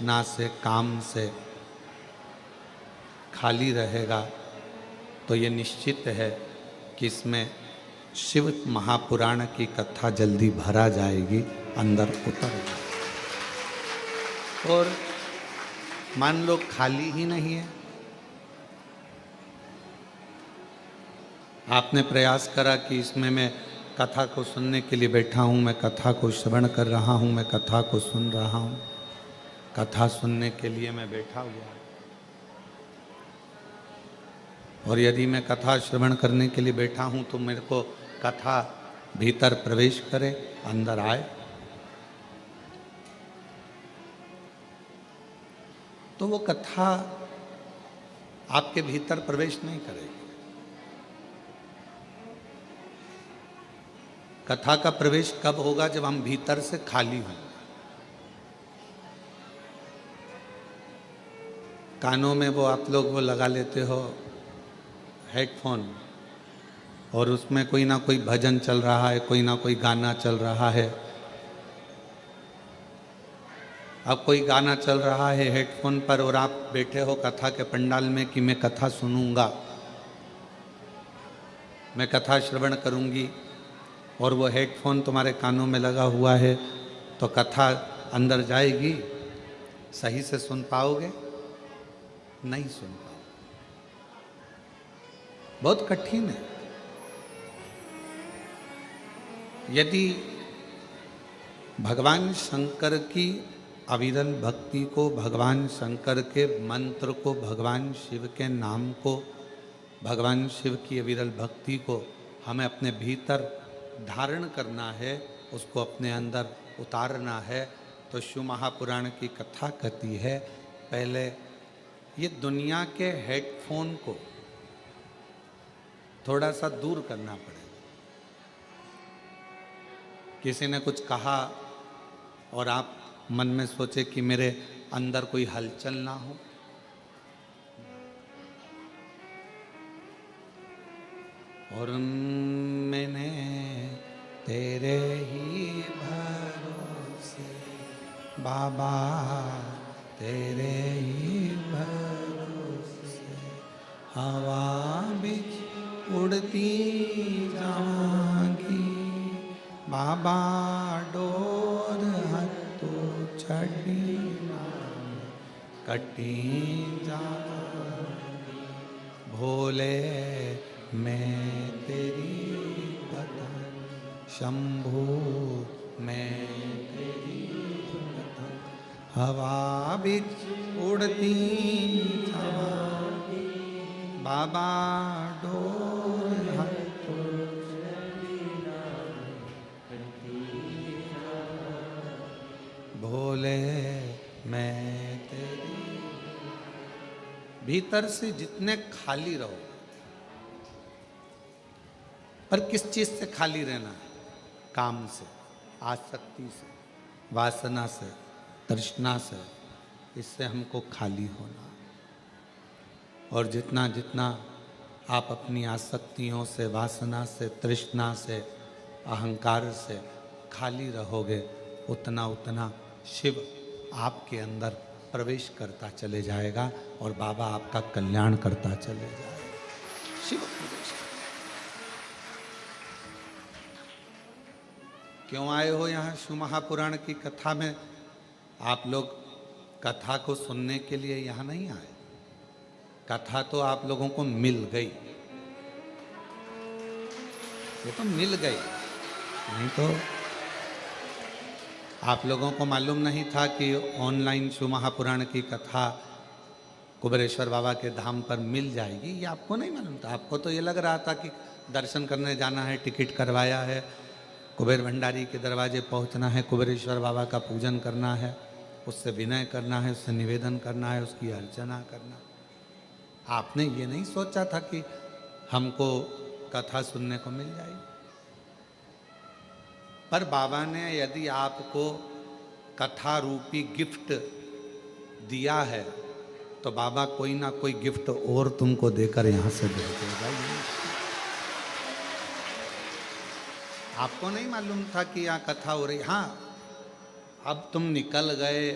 ना से काम से खाली रहेगा तो ये निश्चित है कि इसमें शिव महापुराण की कथा जल्दी भरा जाएगी, अंदर उतर जाएगी। और मान लो खाली ही नहीं है, आपने प्रयास करा कि इसमें मैं कथा को सुनने के लिए बैठा हूँ, मैं कथा को श्रवण कर रहा हूँ, मैं कथा को सुन रहा हूँ, कथा सुनने के लिए मैं बैठा हुआ हूँ। और यदि मैं कथा श्रवण करने के लिए बैठा हूँ तो मेरे को कथा भीतर प्रवेश करे, अंदर आए, तो वो कथा आपके भीतर प्रवेश नहीं करेगी। कथा का प्रवेश कब होगा? जब हम भीतर से खाली होंगे। कानों में वो आप लोग वो लगा लेते हो हेडफोन, और उसमें कोई ना कोई भजन चल रहा है, कोई ना कोई गाना चल रहा है। अब कोई गाना चल रहा है हेडफोन पर और आप बैठे हो कथा के पंडाल में कि मैं कथा सुनूंगा, मैं कथा श्रवण करूंगी, और वो हेडफोन तुम्हारे कानों में लगा हुआ है, तो कथा अंदर जाएगी? सही से सुन पाओगे? नहीं सुन पाओगे, बहुत कठिन है। यदि भगवान शंकर की अविरल भक्ति को, भगवान शंकर के मंत्र को, भगवान शिव के नाम को, भगवान शिव की अविरल भक्ति को हमें अपने भीतर धारण करना है, उसको अपने अंदर उतारना है, तो शिव महापुराण की कथा कहती है पहले ये दुनिया के हेडफोन को थोड़ा सा दूर करना पड़ेगा। किसी ने कुछ कहा और आप मन में सोचे कि मेरे अंदर कोई हलचल ना हो, और मैंने तेरे ही भरोसे बाबा, तेरे ही भरोसे हवा बिच उड़ती जाऊंगी बाबा, डोर हथो छड़ी कटी जाऊंगी भोले, मैं तेरी कथा शंभू, मैं तेरी कथा हवा बिच उड़ती जाऊंगी बाबा, डोर हथो भोले, मैं तेरी। भीतर से जितने खाली रहो, पर किस चीज से खाली रहना है? काम से, आसक्ति से, वासना से, तृष्णा से, इससे हमको खाली होना। और जितना जितना आप अपनी आसक्तियों से, वासना से, तृष्णा से, अहंकार से खाली रहोगे, उतना उतना शिव आपके अंदर प्रवेश करता चले जाएगा और बाबा आपका कल्याण करता चले जाएगा। शिव प्रवेश। क्यों आए हो यहाँ शिव महापुराण की कथा में? आप लोग कथा को सुनने के लिए यहाँ नहीं आए, कथा तो आप लोगों को मिल गई, ये तो मिल गई। नहीं तो आप लोगों को मालूम नहीं था कि ऑनलाइन शिव महापुराण की कथा कुबेरेश्वर बाबा के धाम पर मिल जाएगी, ये आपको नहीं मालूम था। आपको तो ये लग रहा था कि दर्शन करने जाना है, टिकट करवाया है, कुबेर भंडारी के दरवाजे पहुंचना है, कुबेरेश्वर बाबा का पूजन करना है, उससे विनय करना है, उससे निवेदन करना है, उसकी अर्चना करना। आपने ये नहीं सोचा था कि हमको कथा सुनने को मिल जाएगी। पर बाबा ने यदि आपको कथा रूपी गिफ्ट दिया है तो बाबा कोई ना कोई गिफ्ट और तुमको देकर यहां से भेजेगा। आपको नहीं मालूम था कि यहाँ कथा हो रही। हाँ, अब तुम निकल गए,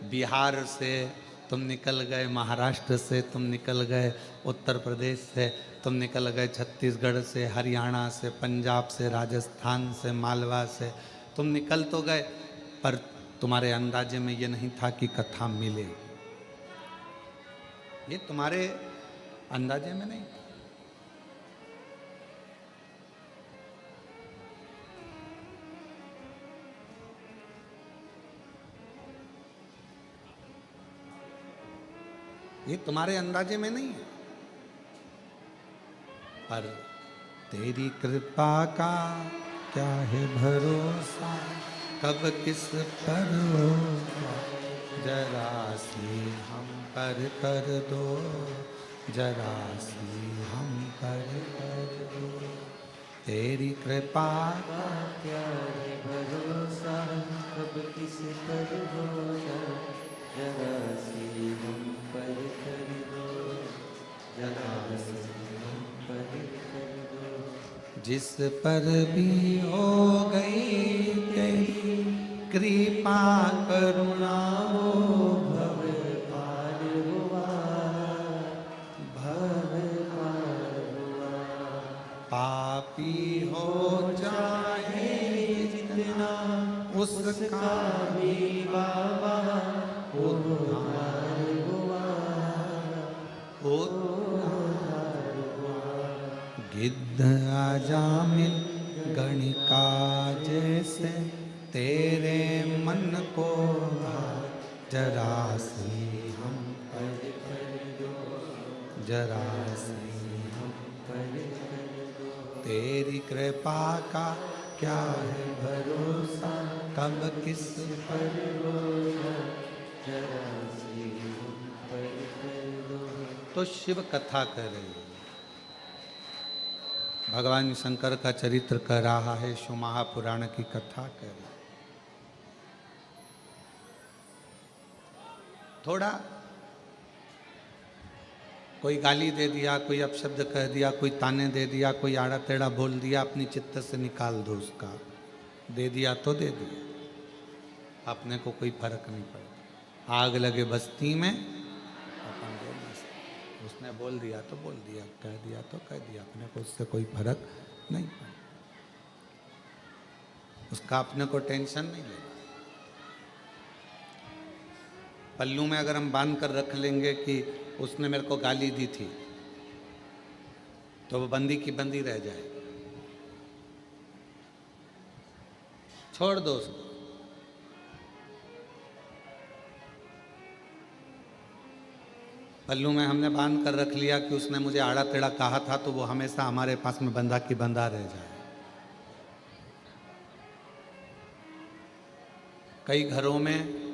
बिहार से, तुम निकल गए महाराष्ट्र से, तुम निकल गए उत्तर प्रदेश से, तुम निकल गए छत्तीसगढ़ से, हरियाणा से, पंजाब से, राजस्थान से, मालवा से, तुम निकल तो गए, पर तुम्हारे अंदाजे में ये नहीं था कि कथा मिलेगी। ये तुम्हारे अंदाजे में नहीं। ये तुम्हारे अंदाजे में नहीं है, पर तेरी कृपा का क्या है भरोसा, कब किस पर होगा, जरा सी हम पर कर दो, जरा सी हम पर कर दो। तेरी कृपा का क्या है भरोसा, कब किस पर होगा, जरा सी हम पर कर दो, जरा सी हम पर कर दो। जिस पर भी हो गई तेरी कृपा करुणा, वो भव पार हुआ, भव पार हुआ। पापी हो चाहे जितना, उसका भी बाबा उद्धार हुआ, उद्धार हुआ। गिद्ध अजामिल गणिका जैसे तेरे मन को भाए, जरा सी हम पर कर दो, जरा सी हम पर कर दो। तेरी कृपा का क्या है भरोसा, कब किस पर होगा, जरा सी हम पर कर दो। तो शिव कथा कर रहे हैं, भगवान शंकर का चरित्र कर रहा है, शिव महापुराण की कथा कर रहा है। थोड़ा कोई गाली दे दिया, कोई अपशब्द कह दिया, कोई ताने दे दिया, कोई आड़ा टेढ़ा बोल दिया, अपनी चित्त से निकाल दो उसका। दे दिया तो दे दिया, अपने को कोई फर्क नहीं पड़ता। आग लगे बस्ती में अपन दो मस्त, उसने बोल दिया तो बोल दिया, कह दिया तो कह दिया, अपने को उससे कोई फर्क नहीं पड़ता, उसका अपने को टेंशन नहीं लेना। पल्लू में अगर हम बांध कर रख लेंगे कि उसने मेरे को गाली दी थी, तो वो बंदी की बंदी रह जाए, छोड़ दो उसको। पल्लू में हमने बांध कर रख लिया कि उसने मुझे आड़ा टेढ़ा कहा था, तो वो हमेशा हमारे पास में बंधा की बंधा रह जाए। कई घरों में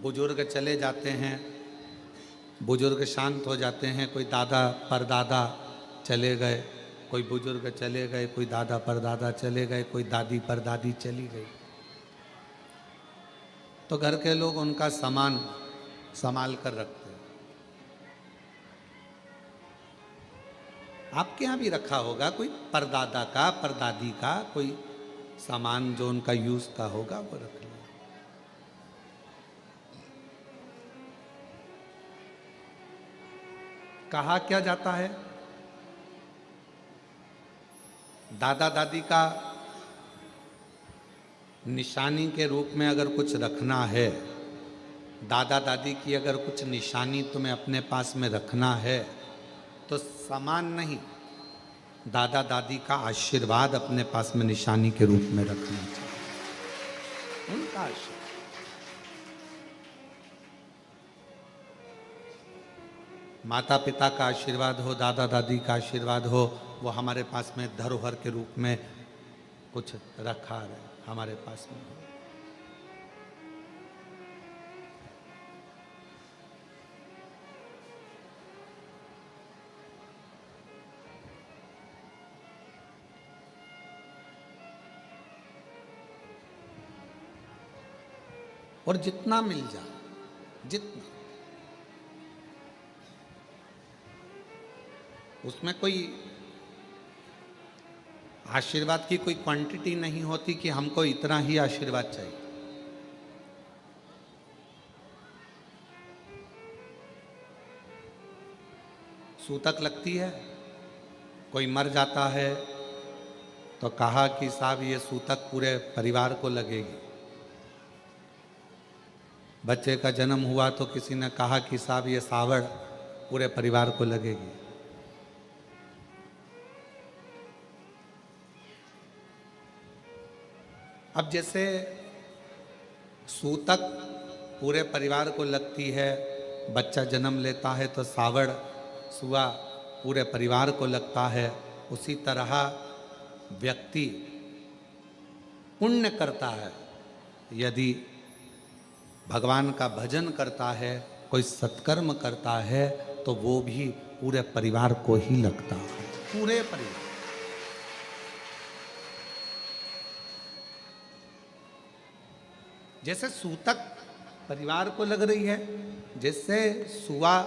बुजुर्ग चले जाते हैं, बुजुर्ग शांत हो जाते हैं, कोई दादा परदादा चले गए, कोई बुजुर्ग चले गए, कोई दादा परदादा चले गए, कोई दादी परदादी चली गई, तो घर के लोग उनका सामान संभाल कर रखते हैं। आपके यहाँ भी रखा होगा कोई परदादा का, परदादी का कोई सामान जो उनका यूज का होगा, वो रख लिया। कहा क्या जाता है, दादा दादी का निशानी के रूप में अगर कुछ रखना है, दादा दादी की अगर कुछ निशानी तुम्हें अपने पास में रखना है, तो सामान नहीं, दादा दादी का आशीर्वाद अपने पास में निशानी के रूप में रखना चाहिए, उनका आशीर्वाद। माता पिता का आशीर्वाद हो, दादा दादी का आशीर्वाद हो, वो हमारे पास में धरोहर के रूप में कुछ रखा है हमारे पास में। और जितना मिल जाए, जितना, उसमें कोई आशीर्वाद की कोई क्वांटिटी नहीं होती कि हमको इतना ही आशीर्वाद चाहिए। सूतक लगती है। कोई मर जाता है तो कहा कि साहब ये सूतक पूरे परिवार को लगेगी। बच्चे का जन्म हुआ तो किसी ने कहा कि साहब ये सावड़ पूरे परिवार को लगेगी। अब जैसे सूतक पूरे परिवार को लगती है, बच्चा जन्म लेता है तो सावड़ सुआ पूरे परिवार को लगता है, उसी तरह व्यक्ति पुण्य करता है। यदि भगवान का भजन करता है, कोई सत्कर्म करता है, तो वो भी पूरे परिवार को ही लगता है, पूरे परिवार। जैसे सूतक परिवार को लग रही है, जैसे सुआ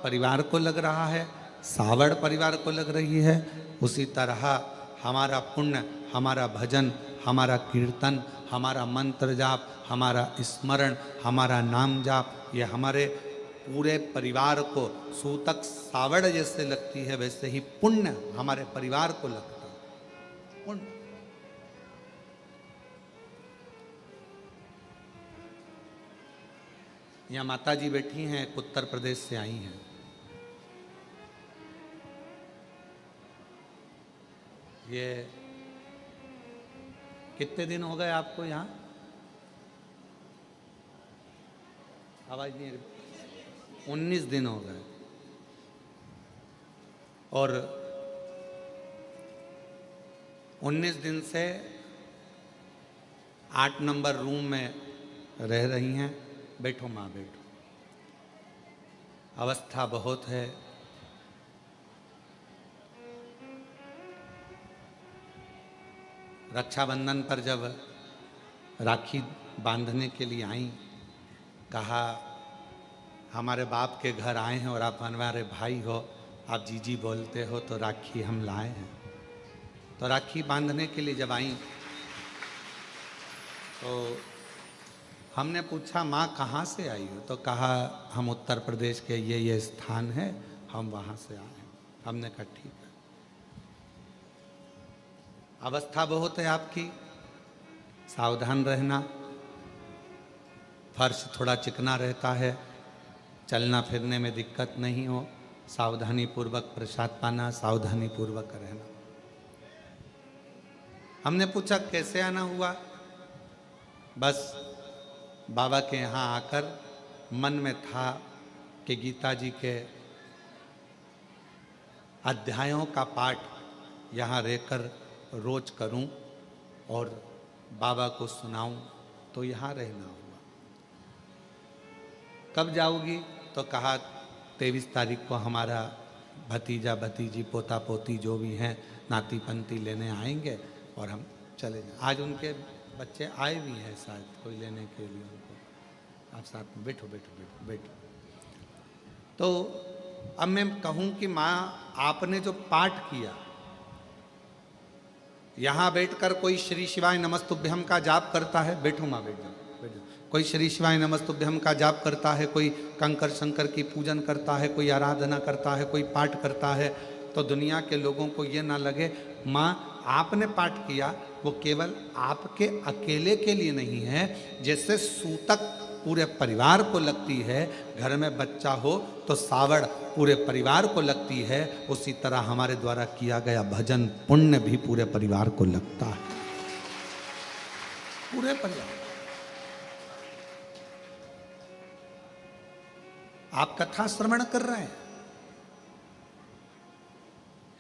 परिवार को लग रहा है, सावड़ परिवार को लग रही है, उसी तरह हमारा पुण्य, हमारा भजन, हमारा कीर्तन, हमारा मंत्र जाप, हमारा स्मरण, हमारा नाम जाप, ये हमारे पूरे परिवार को सूतक सावड़ जैसे लगती है, वैसे ही पुण्य हमारे परिवार को लगता है। पुण्य यहाँ माता जी बैठी हैं, उत्तर प्रदेश से आई हैं। ये कितने दिन हो गए आपको यहाँ? आवाज नहीं आ रही। 19 दिन हो गए। और 19 दिन से 8 नंबर रूम में रह रही हैं। बैठो माँ, बैठो। अवस्था बहुत है। रक्षाबंधन पर जब राखी बांधने के लिए आई, कहा हमारे बाप के घर आए हैं और आप हमारे भाई हो, आप जीजी बोलते हो, तो राखी हम लाए हैं। तो राखी बांधने के लिए जब आई तो हमने पूछा माँ कहाँ से आई हो? तो कहा हम उत्तर प्रदेश के ये स्थान है, हम वहाँ से आए हैं। हमने कहा ठीक है। अवस्था बहुत है आपकी, सावधान रहना। फर्श थोड़ा चिकना रहता है, चलना फिरने में दिक्कत नहीं हो, सावधानी पूर्वक प्रसाद पाना, सावधानी पूर्वक रहना। हमने पूछा कैसे आना हुआ? बस बाबा के यहाँ आकर मन में था कि गीता जी के अध्यायों का पाठ यहाँ रहकर रोज करूं और बाबा को सुनाऊं, तो यहाँ रहना हुआ। कब जाओगी? तो कहा 23 तारीख को हमारा भतीजा भतीजी पोता पोती जो भी हैं नाती पंती लेने आएंगे और हम चले जाएं। आज उनके बच्चे आए भी हैं शायद कोई लेने के लिए उनको। आप साथ में बैठो बैठो बैठो बैठो। तो अब मैं कहूँ कि माँ आपने जो पाठ किया, यहाँ बैठकर कोई श्री शिवाय नमस्तुभ्यम का जाप करता है? बैठो माँ, बैठ जाओ बैठ जाओ। कोई श्री शिवाय नमस्तुभ्यम का जाप करता है, कोई कंकर शंकर की पूजन करता है, कोई आराधना करता है, कोई पाठ करता है, तो दुनिया के लोगों को ये ना लगे माँ आपने पाठ किया वो केवल आपके अकेले के लिए नहीं है। जैसे सूतक पूरे परिवार को लगती है, घर में बच्चा हो तो सावड़ पूरे परिवार को लगती है, उसी तरह हमारे द्वारा किया गया भजन पुण्य भी पूरे परिवार को लगता है, पूरे परिवार। आप कथा श्रवण कर रहे हैं।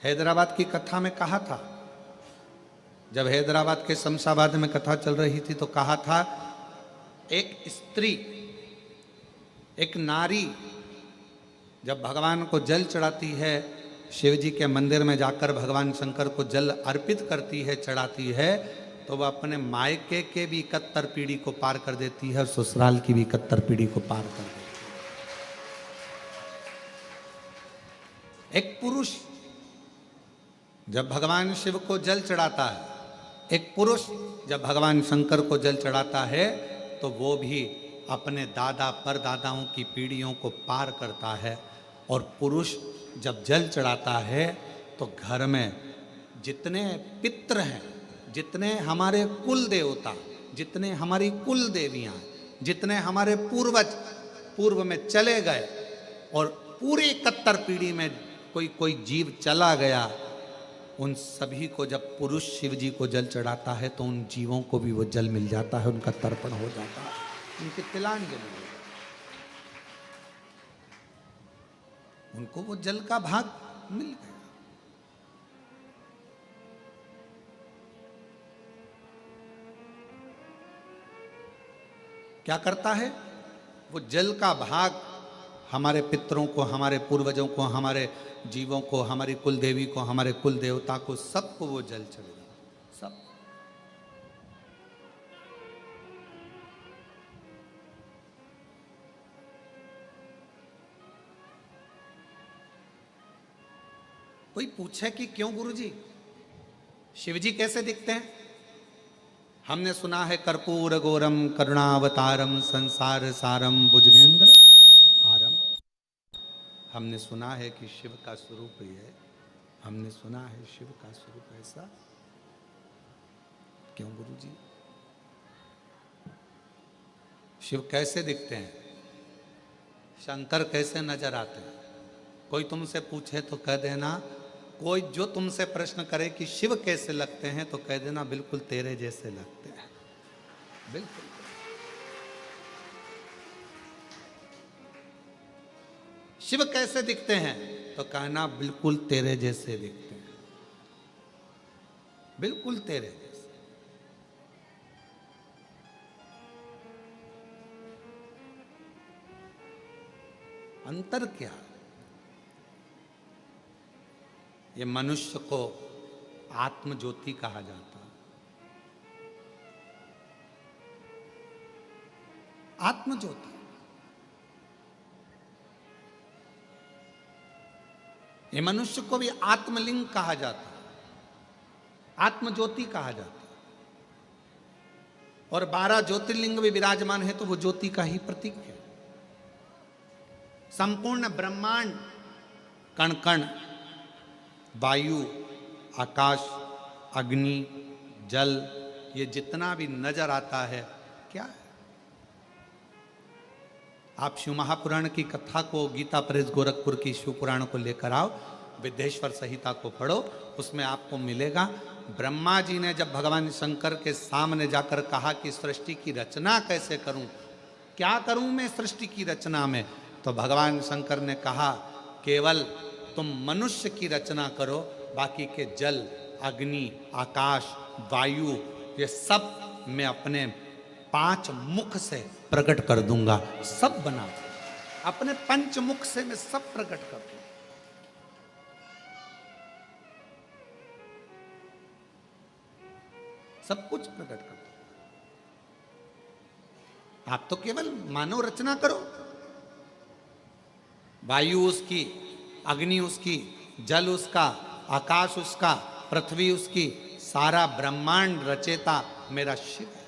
हैदराबाद की कथा में कहा था, जब हैदराबाद के शमशाबाद में कथा चल रही थी तो कहा था एक स्त्री, एक नारी जब भगवान को जल चढ़ाती है, शिव जी के मंदिर में जाकर भगवान शंकर को जल अर्पित करती है, चढ़ाती है, तो वह अपने मायके के भी 71 पीढ़ी को पार कर देती है और ससुराल की भी 71 पीढ़ी को पार कर देती है। एक पुरुष जब भगवान शिव को जल चढ़ाता है, एक पुरुष जब भगवान शंकर को जल चढ़ाता है, तो वो भी अपने दादा परदादाओं की पीढ़ियों को पार करता है और पुरुष जब जल चढ़ाता है तो घर में जितने पितृ हैं, जितने हमारे कुल देवता, जितने हमारी कुल देवियां, जितने हमारे पूर्वज पूर्व में चले गए और पूरी 71 पीढ़ी में कोई कोई जीव चला गया, उन सभी को जब पुरुष शिव जी को जल चढ़ाता है तो उन जीवों को भी वो जल मिल जाता है, उनका तर्पण हो जाता है, उनकी तिलांजलि, उनको वो जल का भाग मिल गया। क्या करता है वो जल का भाग? हमारे पितरों को, हमारे पूर्वजों को, हमारे जीवों को, हमारी कुल देवी को, हमारे कुल देवता को, सबको वो जल चढ़ेगा, सब। कोई पूछे कि क्यों गुरुजी शिवजी कैसे दिखते हैं? हमने सुना है कर्पूर गौरम करुणावतारम संसार सारम भुजगेंद्र हारम। हमने सुना है कि शिव का स्वरूप ही है, हमने सुना है शिव का स्वरूप ऐसा। क्यों गुरुजी? शिव कैसे दिखते हैं? शंकर कैसे नजर आते हैं? कोई तुमसे पूछे तो कह देना, कोई जो तुमसे प्रश्न करे कि शिव कैसे लगते हैं तो कह देना बिल्कुल तेरे जैसे लगते हैं, बिल्कुल। शिव कैसे दिखते हैं तो कहना बिल्कुल तेरे जैसे दिखते हैं, बिल्कुल तेरे जैसे। अंतर क्या? ये मनुष्य को आत्म ज्योति कहा जाता है। आत्म ज्योति, ये मनुष्य को भी आत्मलिंग कहा जाता है, आत्म ज्योति कहा जाता है। और 12 ज्योतिर्लिंग भी विराजमान है तो वो ज्योति का ही प्रतीक है। संपूर्ण ब्रह्मांड, कण कण, वायु, आकाश, अग्नि, जल, ये जितना भी नजर आता है क्या है? आप शिव महापुराण की कथा को, गीता प्रेस गोरखपुर की शिव पुराण को लेकर आओ, विद्येश्वर संहिता को पढ़ो, उसमें आपको मिलेगा। ब्रह्मा जी ने जब भगवान शंकर के सामने जाकर कहा कि सृष्टि की रचना कैसे करूं, क्या करूं मैं सृष्टि की रचना में, तो भगवान शंकर ने कहा केवल तुम मनुष्य की रचना करो, बाकी के जल, अग्नि, आकाश, वायु, ये सब मैं अपने 5 मुख से प्रकट कर दूंगा, सब बना दूंगा। अपने 5 मुख से मैं सब प्रकट कर दूंगा। सब कुछ प्रकट कर दूंगा। आप तो केवल मानव रचना करो, वायु उसकी, अग्नि उसकी, जल उसका, आकाश उसका, पृथ्वी उसकी, सारा ब्रह्मांड रचेता मेरा शिव है।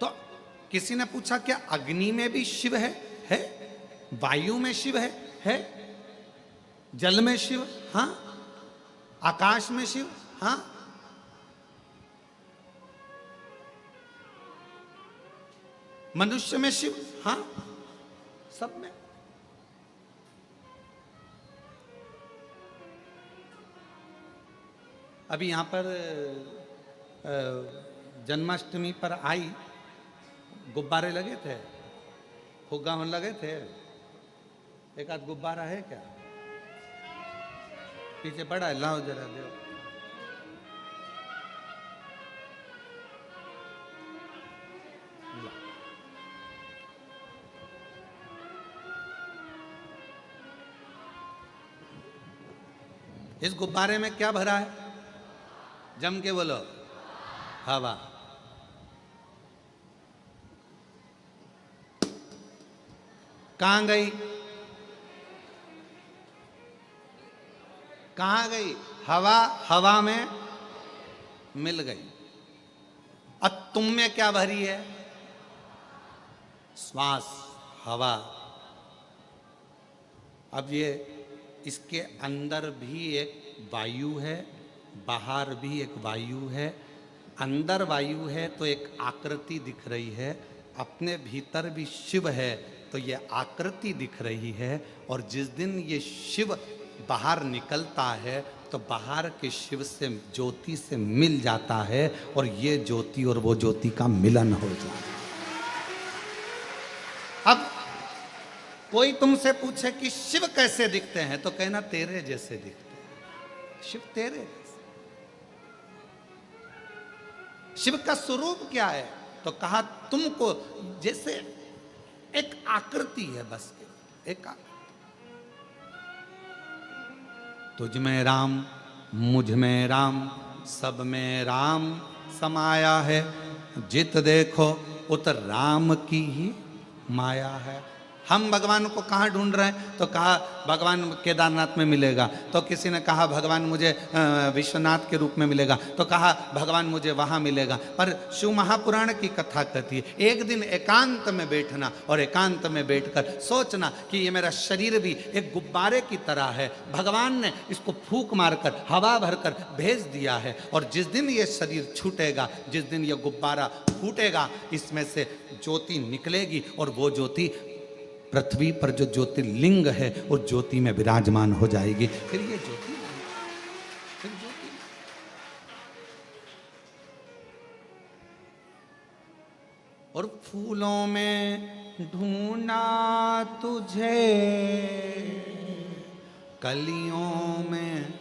तो किसी ने पूछा क्या अग्नि में भी शिव है? है। वायु में शिव है। जल में शिव, हाँ। आकाश में शिव, हाँ। मनुष्य में शिव, हाँ, सब में। अभी यहाँ पर जन्माष्टमी पर आई, गुब्बारे लगे थे, फुग्गा होने लगे थे। एक आध गुब्बारा है क्या? पीछे पड़ा है, लाओ जरा दो। इस गुब्बारे में क्या भरा है? जम के बोलो, हवा। कहां गई? कहां गई? हवा हवा में मिल गई। अब तुम में क्या भरी है? श्वास, हवा। अब ये इसके अंदर भी एक वायु है, बाहर भी एक वायु है। अंदर वायु है तो एक आकृति दिख रही है, अपने भीतर भी शिव है तो ये आकृति दिख रही है। और जिस दिन ये शिव बाहर निकलता है तो बाहर के शिव से ज्योति से मिल जाता है और ये ज्योति और वो ज्योति का मिलन हो जाता है। अब कोई तुमसे पूछे कि शिव कैसे दिखते हैं तो कहना तेरे जैसे दिखते हैं। शिव तेरे जैसे। शिव का स्वरूप क्या है तो कहा तुमको जैसे एक आकृति है, बस एक आकृति। तुझ में राम, मुझ में राम, सब में राम समाया है। जित देखो उत राम की ही माया है। हम भगवान को कहाँ ढूंढ रहे हैं तो कहा भगवान केदारनाथ में मिलेगा, तो किसी ने कहा भगवान मुझे विश्वनाथ के रूप में मिलेगा, तो कहा भगवान मुझे वहाँ मिलेगा। पर शिव महापुराण की कथा कहती है एक दिन एकांत में बैठना और एकांत में बैठकर सोचना कि ये मेरा शरीर भी एक गुब्बारे की तरह है, भगवान ने इसको फूंक मारकर हवा भरकर भेज दिया है और जिस दिन ये शरीर छूटेगा, जिस दिन ये गुब्बारा फूटेगा, इसमें से ज्योति निकलेगी और वो ज्योति पृथ्वी पर जो ज्योतिर्लिंग है उस ज्योति में विराजमान हो जाएगी। फिर ये ज्योति और फूलों में ढूंढा तुझे, कलियों में,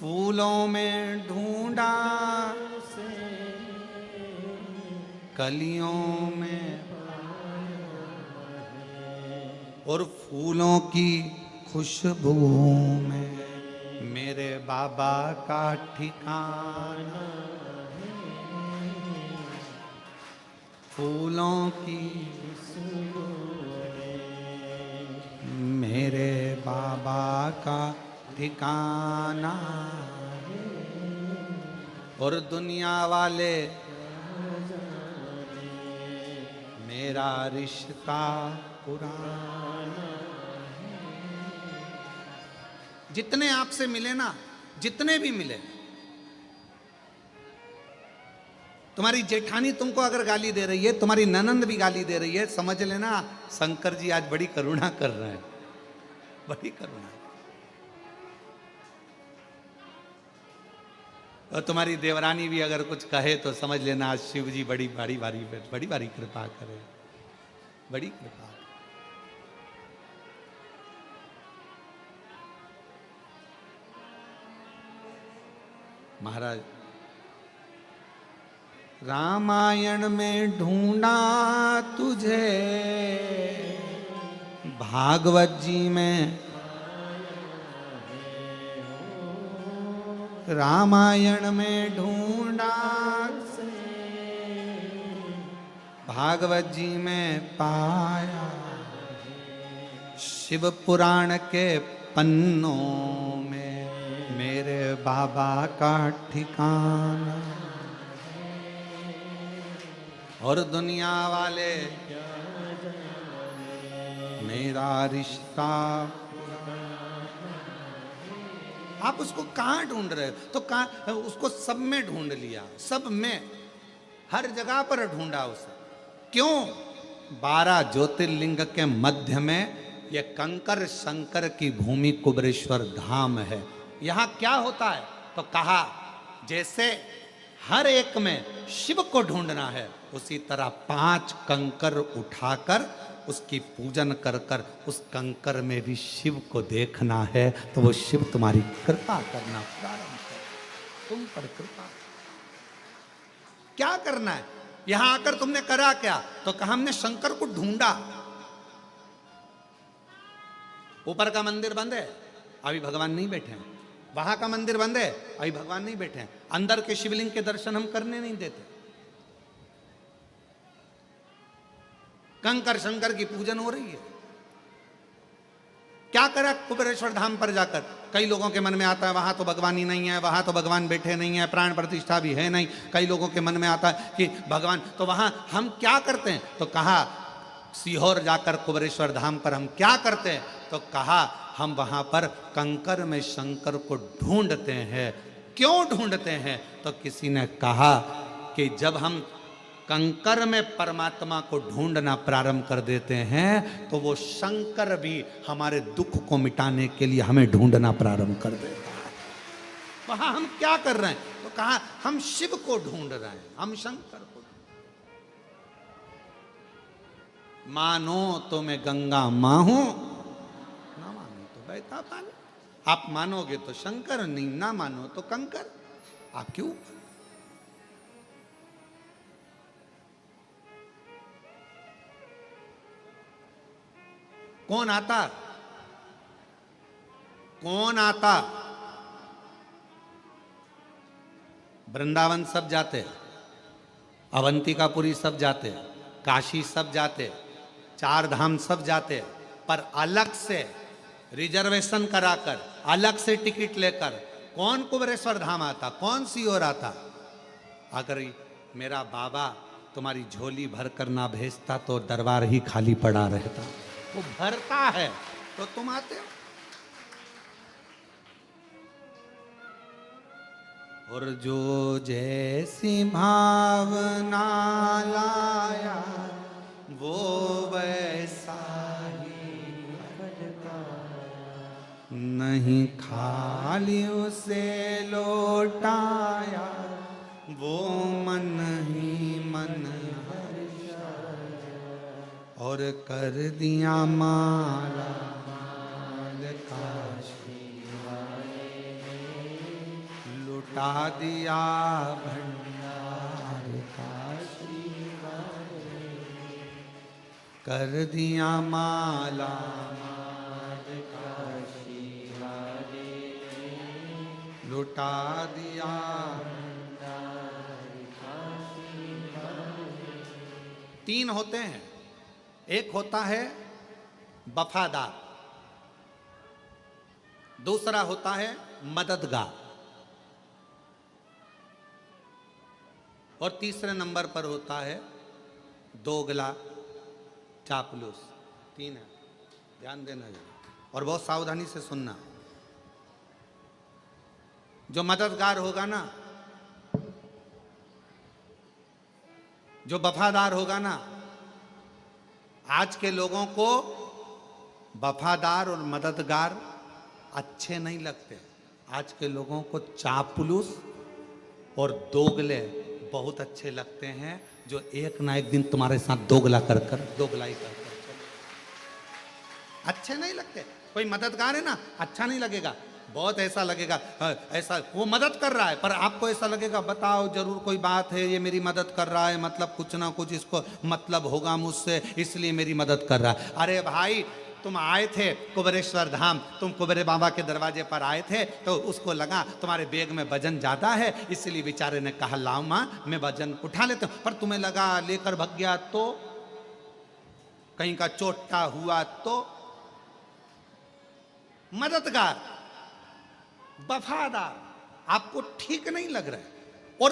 फूलों में ढूंढा कलियों में, और फूलों की खुशबू में मेरे बाबा का ठिकाना। फूलों की खुशबू मेरे बाबा का ठिकाना। और दुनिया वाले मेरा रिश्ता पुराना। जितने आपसे मिले ना, जितने भी मिले, तुम्हारी जेठानी तुमको अगर गाली दे रही है, तुम्हारी ननंद भी गाली दे रही है, समझ लेना शंकर जी आज बड़ी करुणा कर रहे हैं, बड़ी करुणा। और तुम्हारी देवरानी भी अगर कुछ कहे तो समझ लेना आज शिव जी बड़ी भारी कृपा करे, बड़ी कृपा। महाराज रामायण में ढूंढा तुझे, भागवत जी में, रामायण में ढूंढा, भागवत जी में पाया, शिव पुराण के पन्नों में मेरे बाबा का ठिकाना। और दुनिया वाले मेरा रिश्ता। आप उसको कहाँ ढूंढ रहे हो तो कहाँ, उसको सब में ढूंढ लिया, सब में, हर जगह पर ढूंढा उसे। क्यों? 12 ज्योतिर्लिंग के मध्य में यह कंकर शंकर की भूमि कुबरेश्वर धाम है। यहाँ क्या होता है तो कहा जैसे हर एक में शिव को ढूंढना है, उसी तरह 5 कंकर उठाकर उसकी पूजन कर कर उस कंकर में भी शिव को देखना है, तो वो शिव तुम्हारी कृपा करना प्रारंभ कर, तुम पर कृपा। क्या करना है? यहां आकर तुमने करा क्या तो कहा हमने शंकर को ढूंढा। ऊपर का मंदिर बंद है, अभी भगवान नहीं बैठे हैं। वहां का मंदिर बंद है, अभी भगवान नहीं बैठे हैं। अंदर के शिवलिंग के दर्शन हम करने नहीं देते। कंकर शंकर की पूजन हो रही है। क्या करा कुबेरेश्वर धाम पर जाकर? कई लोगों के मन में आता है वहां तो भगवान ही नहीं है, वहां तो भगवान बैठे नहीं है, प्राण प्रतिष्ठा भी है नहीं। कई लोगों के मन में आता है कि भगवान, तो वहां हम क्या करते हैं तो कहा सीहोर जाकर कुबेरेश्वर धाम पर हम क्या करते हैं? तो कहा हम वहां पर कंकर में शंकर को ढूंढते हैं। क्यों ढूंढते हैं? तो किसी ने कहा कि जब हम कंकर में परमात्मा को ढूंढना प्रारंभ कर देते हैं तो वो शंकर भी हमारे दुख को मिटाने के लिए हमें ढूंढना प्रारंभ कर देता है। वहां हम क्या कर रहे हैं? तो कहा हम शिव को ढूंढ रहे हैं, हम शंकर को। मानो तो मैं गंगा मां हूं, ना मानो तो बहता पानी। आप मानोगे तो शंकर, नहीं ना मानो तो कंकर। आप क्यों? कौन आता? कौन आता? वृंदावन सब जाते, अवंतिकापुरी सब जाते, काशी सब जाते, चार धाम सब जाते, पर अलग से रिजर्वेशन कराकर, अलग से टिकट लेकर कौन कुबेरेश्वर धाम आता? कौन सीहोर आता? अगर मेरा बाबा तुम्हारी झोली भर कर ना भेजता तो दरबार ही खाली पड़ा रहता। वो भरता है तो तुम आते हो। और जो जैसी भावना लाया वो वैसा ही नहीं, खाली उसे लौटाया वो मन ही मन, और कर दिया माला माल काशी वाले, लुटा दिया भंडार काशी वाले, कर दिया माला माल काशी वाले, लुटा दिया भंडार काशी वाले। तीन होते हैं। एक होता है वफादार, दूसरा होता है मददगार, और तीसरे नंबर पर होता है दोगला चापलूस। तीन है, ध्यान देना और बहुत सावधानी से सुनना। जो मददगार होगा ना, जो वफादार होगा ना, आज के लोगों को वफादार और मददगार अच्छे नहीं लगते। आज के लोगों को चापलूस और दोगले बहुत अच्छे लगते हैं, जो एक ना एक दिन तुम्हारे साथ दोगलाई कर कर अच्छे नहीं लगते। कोई मददगार है ना, अच्छा नहीं लगेगा, बहुत ऐसा लगेगा ऐसा वो मदद कर रहा है, पर आपको ऐसा लगेगा बताओ जरूर कोई बात है, ये मेरी मदद कर रहा है, मतलब कुछ ना कुछ इसको मतलब होगा मुझसे, इसलिए मेरी मदद कर रहा है। अरे भाई तुम आए थे कुबेरेश्वर धाम, तुम कुबेरे बाबा के दरवाजे पर आए थे, तो उसको लगा तुम्हारे बैग में वजन ज्यादा है, इसलिए बेचारे ने कहा लाओ माँ मैं वजन उठा लेता हूं। पर तुम्हें लगा लेकर भाग गया तो, कहीं का चोटा हुआ तो। मददगार वफादार आपको ठीक नहीं लग रहा है, और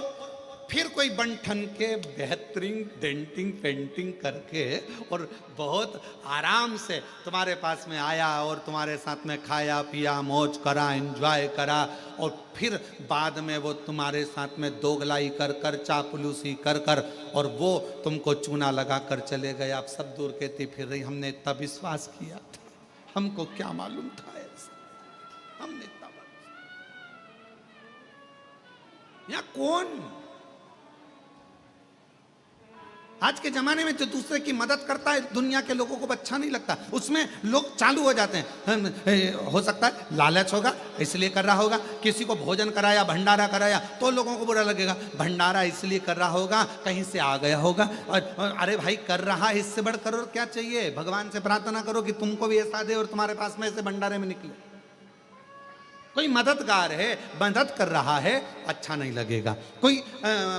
फिर कोई बंठन के बेहतरीन डेंटिंग पेंटिंग करके और बहुत आराम से तुम्हारे पास में आया और तुम्हारे साथ में खाया पिया मौज करा एंजॉय करा, और फिर बाद में वो तुम्हारे साथ में दोगलाई कर कर चापलूसी कर कर और वो तुमको चूना लगा कर चले गए। आप सब दूर कहते फिर रही हमने इतना विश्वास किया था, हमको क्या मालूम था ऐसा, हमने इतना या कौन। आज के जमाने में जो दूसरे की मदद करता है दुनिया के लोगों को अच्छा नहीं लगता, उसमें लोग चालू हो जाते हैं। हो सकता है लालच होगा इसलिए कर रहा होगा, किसी को भोजन कराया भंडारा कराया तो लोगों को बुरा लगेगा, भंडारा इसलिए कर रहा होगा कहीं से आ गया होगा। और अरे भाई कर रहा है, इससे बढ़कर और क्या चाहिए। भगवान से प्रार्थना करो कि तुमको भी ऐसा दे और तुम्हारे पास में ऐसे भंडारे में निकले। कोई मददगार है, मदद कर रहा है, अच्छा नहीं लगेगा। कोई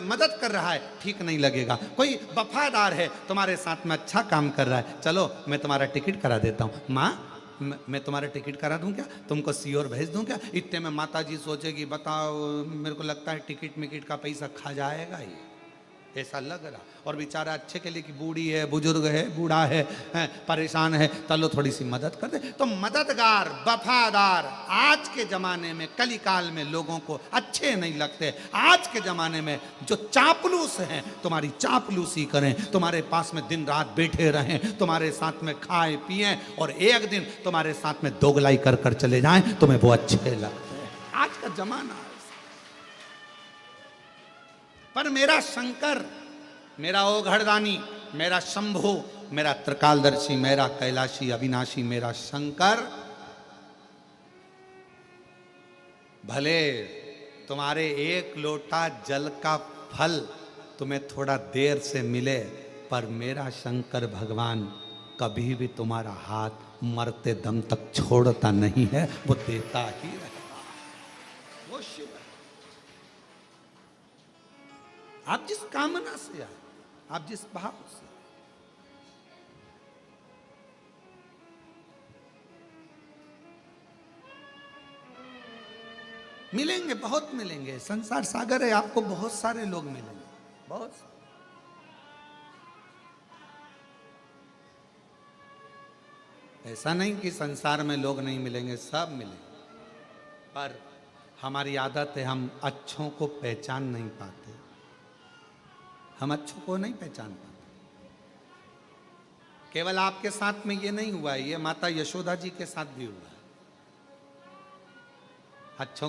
मदद कर रहा है, ठीक नहीं लगेगा। कोई वफादार है, तुम्हारे साथ में अच्छा काम कर रहा है, चलो मैं तुम्हारा टिकट करा देता हूँ माँ, मैं तुम्हारा टिकट करा दूं क्या, तुमको सीहोर भेज दूं क्या। इतने में माता जी सोचेगी बताओ मेरे को लगता है टिकट मिकट का पैसा खा जाएगा ये, ऐसा लग रहा। और बेचारा अच्छे के लिए कि बूढ़ी है, बुजुर्ग है, बूढ़ा है, परेशान है, चलो थोड़ी सी मदद कर दे। तो मददगार, वफादार आज के जमाने में, कलिकाल में लोगों को अच्छे नहीं लगते। आज के जमाने में जो चापलूस हैं, तुम्हारी चापलूसी करें, तुम्हारे पास में दिन रात बैठे रहें, तुम्हारे साथ में खाए पिए और एक दिन तुम्हारे साथ में दोगलाई कर कर चले जाएं, तुम्हें वो अच्छे लगते हैं। आज का जमाना। पर मेरा शंकर, मेरा ओघड़दानी, मेरा शंभु, मेरा त्रिकालदर्शी, मेरा कैलाशी अविनाशी, मेरा शंकर भले तुम्हारे एक लोटा जल का फल तुम्हें थोड़ा देर से मिले, पर मेरा शंकर भगवान कभी भी तुम्हारा हाथ मरते दम तक छोड़ता नहीं है, वो देता ही रहेगा। वो शिव है। आप जिस कामना से आए, आप जिस भाव से, मिलेंगे, बहुत मिलेंगे। संसार सागर है, आपको बहुत सारे लोग मिलेंगे, बहुत सारे। ऐसा नहीं कि संसार में लोग नहीं मिलेंगे, सब मिलेंगे। पर हमारी आदत है, हम अच्छों को पहचान नहीं पाते। हम अच्छों को नहीं पहचान पाते। केवल आपके साथ में ये नहीं हुआ है, ये माता यशोदा जी के साथ भी हुआ है। अच्छों